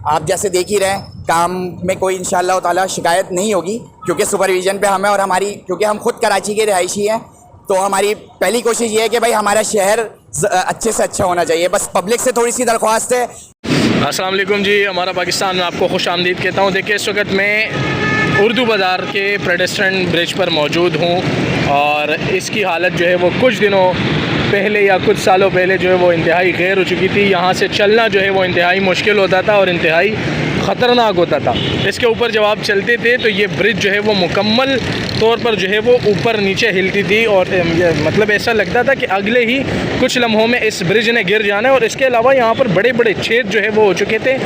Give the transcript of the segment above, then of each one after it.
आप जैसे देख ही रहे हैं, काम में कोई इंशाअल्लाह ताला शिकायत नहीं होगी, क्योंकि सुपरविजन पे हमें और हमारी, क्योंकि हम खुद कराची के रहायशी हैं, तो हमारी पहली कोशिश ये है कि भाई हमारा शहर अच्छे से अच्छा होना चाहिए। बस पब्लिक से थोड़ी सी दरख्वास्त है। अस्सलाम वालेकुम जी, हमारा पाकिस्तान में आपको खुश आमदीद कहता हूँ। देखिए, इस वक्त मैं उर्दू बाज़ार के पेडेस्ट्रियन ब्रिज पर मौजूद हूँ और इसकी हालत जो है वो कुछ दिनों पहले या कुछ सालों पहले जो है वो इंतहाई गैर हो चुकी थी। यहाँ से चलना जो है वो इंतहाई मुश्किल होता था और इंतहाई ख़तरनाक होता था। इसके ऊपर जब आप चलते थे तो ये ब्रिज जो है वो मुकम्मल तौर पर जो है वो ऊपर नीचे हिलती थी और मतलब ऐसा लगता था कि अगले ही कुछ लम्हों में इस ब्रिज ने गिर जाना है। और इसके अलावा यहाँ पर बड़े बड़े छेद जो है वो हो चुके थे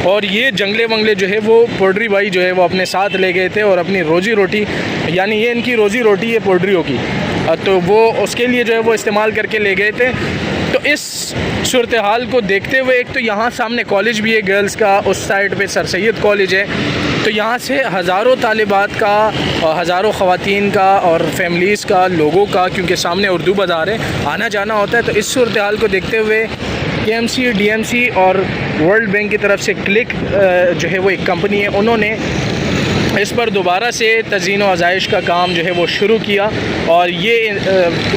और ये जंगले वंगले जो है वो पोल्ट्री भाई जो है वो अपने साथ ले गए थे और अपनी रोज़ी रोटी, यानी ये इनकी रोज़ी रोटी ये पोल्ट्रियों की, तो वो उसके लिए जो है वो इस्तेमाल करके ले गए थे। तो इस सूरत हाल को देखते हुए, एक तो यहाँ सामने कॉलेज भी है गर्ल्स का, उस साइड पे सर सैयद कॉलेज है, तो यहाँ से हज़ारों तालिबात का, हज़ारों ख़वातीन का और फैमिलीज़ का, लोगों का, क्योंकि सामने उर्दू बाज़ार है, आना जाना होता है। तो इस सूरत हाल को देखते हुए KMC, DMC और वर्ल्ड बैंक की तरफ से क्लिक जो है वो एक कंपनी है, उन्होंने इस पर दोबारा से तज़ीन व आज़ाइश का काम जो है वो शुरू किया और ये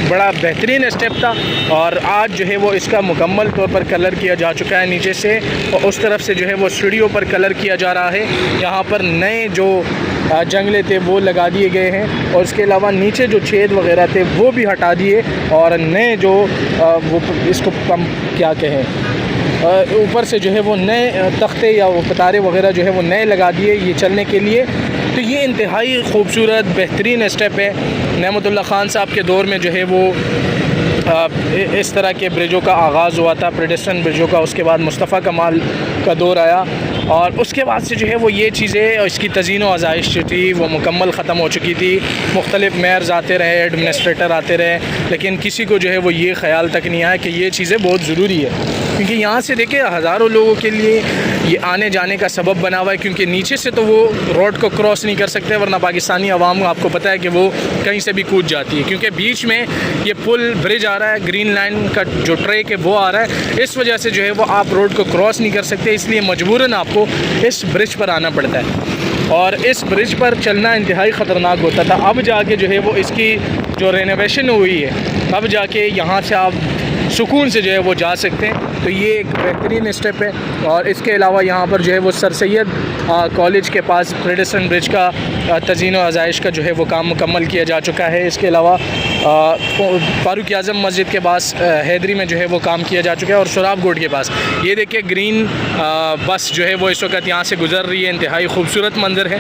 बड़ा बेहतरीन स्टेप था। और आज जो है वो इसका मुकम्मल तौर पर कलर किया जा चुका है नीचे से, और उस तरफ से जो है वो सीढ़ियों पर कलर किया जा रहा है। यहाँ पर नए जो जंगले थे वो लगा दिए गए हैं और इसके अलावा नीचे जो छेद वगैरह थे वो भी हटा दिए और नए जो वो इसको क्या कहें, ऊपर से जो है वो नए तख्ते या वो पतारे वगैरह जो है वो नए लगा दिए ये चलने के लिए। तो ये इंतहाई खूबसूरत बेहतरीन स्टेप है। नेमतुल्लाह ख़ान साहब के दौर में जो है वो इस तरह के ब्रिजों का आगाज़ हुआ था, पेडेस्ट्रियन ब्रिजों का। उसके बाद मुस्तफ़ा कमाल का दौर आया और उसके बाद से जो है वो ये चीज़ें, इसकी तज़ीन व आज़ाइश जो थी वो मुकम्मल ख़त्म हो चुकी थी। मुख्तलिफ़ मेयर्स आते रहे, एडमिनिस्ट्रेटर आते रहे, लेकिन किसी को जो है वो ये ख़्याल तक नहीं आया कि ये चीज़ें बहुत ज़रूरी है, क्योंकि यहाँ से देखिए हज़ारों लोगों के लिए ये आने जाने का सबब बना हुआ है। क्योंकि नीचे से तो वो रोड को क्रॉस नहीं कर सकते, वरना पाकिस्तानी अवाम आपको पता है कि वो कहीं से भी कूद जाती है, क्योंकि बीच में ये पुल ब्रिज आ रहा है, ग्रीन लाइन का जो ट्रैक है वो आ रहा है, इस वजह से जो है वो आप रोड को क्रॉस नहीं कर सकते, इसलिए मजबूरन आपको इस ब्रिज पर आना पड़ता है। और इस ब्रिज पर चलना इंतहाई ख़तरनाक होता था। अब जाके जो है वो इसकी जो रेनोवेशन हुई है, अब जाके यहाँ से आप सुकून से जो है वो जा सकते हैं। तो ये एक बेहतरीन स्टेप है। और इसके अलावा यहाँ पर जो है वो सर सैयद कॉलेज के पास पेडेस्ट्रियन ब्रिज का तज़ीन व आज़ाइश का जो है वो काम मुकम्मल किया जा चुका है। इसके अलावा फारूक आज़म मस्जिद के पास हैदरी में जो है वो काम किया जा चुका है। और सुराब गोड के पास ये देखिए ग्रीन बस जो है वो इस वक्त यहाँ से गुज़र रही है, इंतहाई खूबसूरत मंज़र है।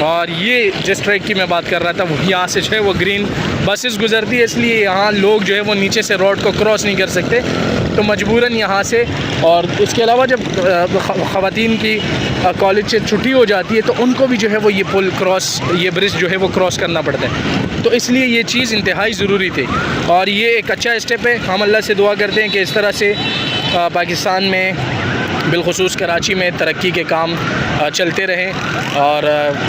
और ये जिस ट्रैक की मैं बात कर रहा था वो यहाँ से जो है वो ग्रीन बसेस गुज़रती है, इसलिए यहाँ लोग जो है वो नीचे से रोड को क्रॉस नहीं कर सकते, तो मजबूरन यहाँ से। और इसके अलावा जब ख़वातीन की कॉलेज से छुट्टी हो जाती है तो उनको भी जो है वो ये पुल क्रॉस, ये ब्रिज जो है वो क्रॉस करना पड़ता है, तो इसलिए ये चीज़ इंतहाई ज़रूरी थी और ये एक अच्छा स्टेप है। हम अल्लाह से दुआ करते हैं कि इस तरह से पाकिस्तान में बिलखुसूस कराची में तरक्की के काम चलते रहें और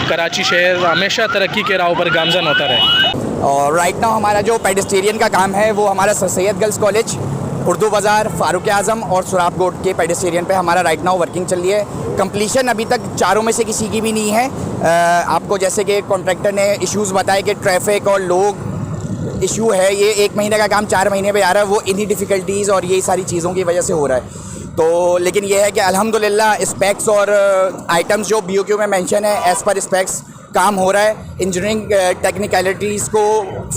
कराची शहर हमेशा तरक्की के राह पर गामज़न होता रहे। और राइट नाउ हमारा जो पेडेस्ट्रियन का काम है वो हमारा sir Syed girls college, Urdu बाज़ार, फारूक आज़म और सुराब गोड के पेडेस्ट्रियन पे हमारा राइट नाउ वर्किंग चल रही है। कंप्लीशन अभी तक चारों में से किसी की भी नहीं है। आपको जैसे कि कॉन्ट्रैक्टर ने इश्यूज़ बताए कि ट्रैफिक और लोग इशू है, ये 1 महीने का काम 4 महीने पे आ रहा है, वो इन्हीं डिफ़िकल्टीज़ और यही सारी चीज़ों की वजह से हो रहा है। तो लेकिन ये है कि अल्हम्दुलिल्लाह स्पेक्स और आइटम्स जो BOQ में मेंशन है एज़ पर स्पेक्स काम हो रहा है। इंजीनियरिंग टेक्निकलिटीज़ को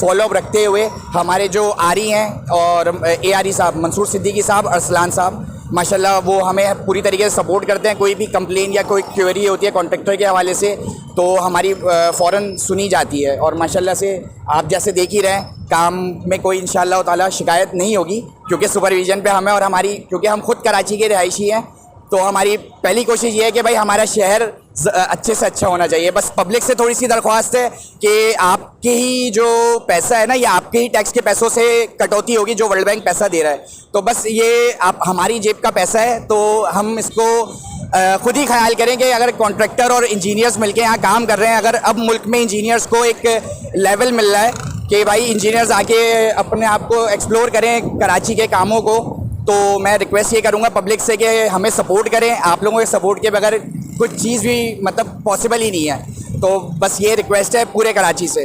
फॉलोअप रखते हुए हमारे जो आरी हैं और ARE साहब, मंसूर सिद्दीकी साहब, अरसलान साहब, माशाल्लाह वो हमें पूरी तरीके से सपोर्ट करते हैं। कोई भी कंप्लेन या कोई क्वेरी होती है कॉन्ट्रैक्टर के हवाले से तो हमारी फ़ौरन सुनी जाती है और माशाल्लाह से आप जैसे देख ही रहे हैं, काम में कोई इंशाअल्लाह ताला शिकायत नहीं होगी, क्योंकि सुपरविजन पे हमें और हमारी, क्योंकि हम खुद कराची के रहायशी हैं, तो हमारी पहली कोशिश ये है कि भाई हमारा शहर अच्छे से अच्छा होना चाहिए। बस पब्लिक से थोड़ी सी दरख्वास्त है कि आपके ही जो पैसा है ना, ये आपके ही टैक्स के पैसों से कटौती होगी जो वर्ल्ड बैंक पैसा दे रहा है, तो बस ये आप हमारी जेब का पैसा है, तो हम इसको खुद ही ख्याल करें कि अगर कॉन्ट्रैक्टर और इंजीनियर्स मिलके यहाँ काम कर रहे हैं, अगर अब मुल्क में इंजीनियर्स को एक लेवल मिल रहा है कि भाई इंजीनियर्स आके अपने आप को एक्सप्लोर करें कराची के कामों को, तो मैं रिक्वेस्ट ये करूँगा पब्लिक से कि हमें सपोर्ट करें। आप लोगों के सपोर्ट के बगैर कुछ चीज़ भी मतलब पॉसिबल ही नहीं है। तो बस ये रिक्वेस्ट है पूरे कराची से।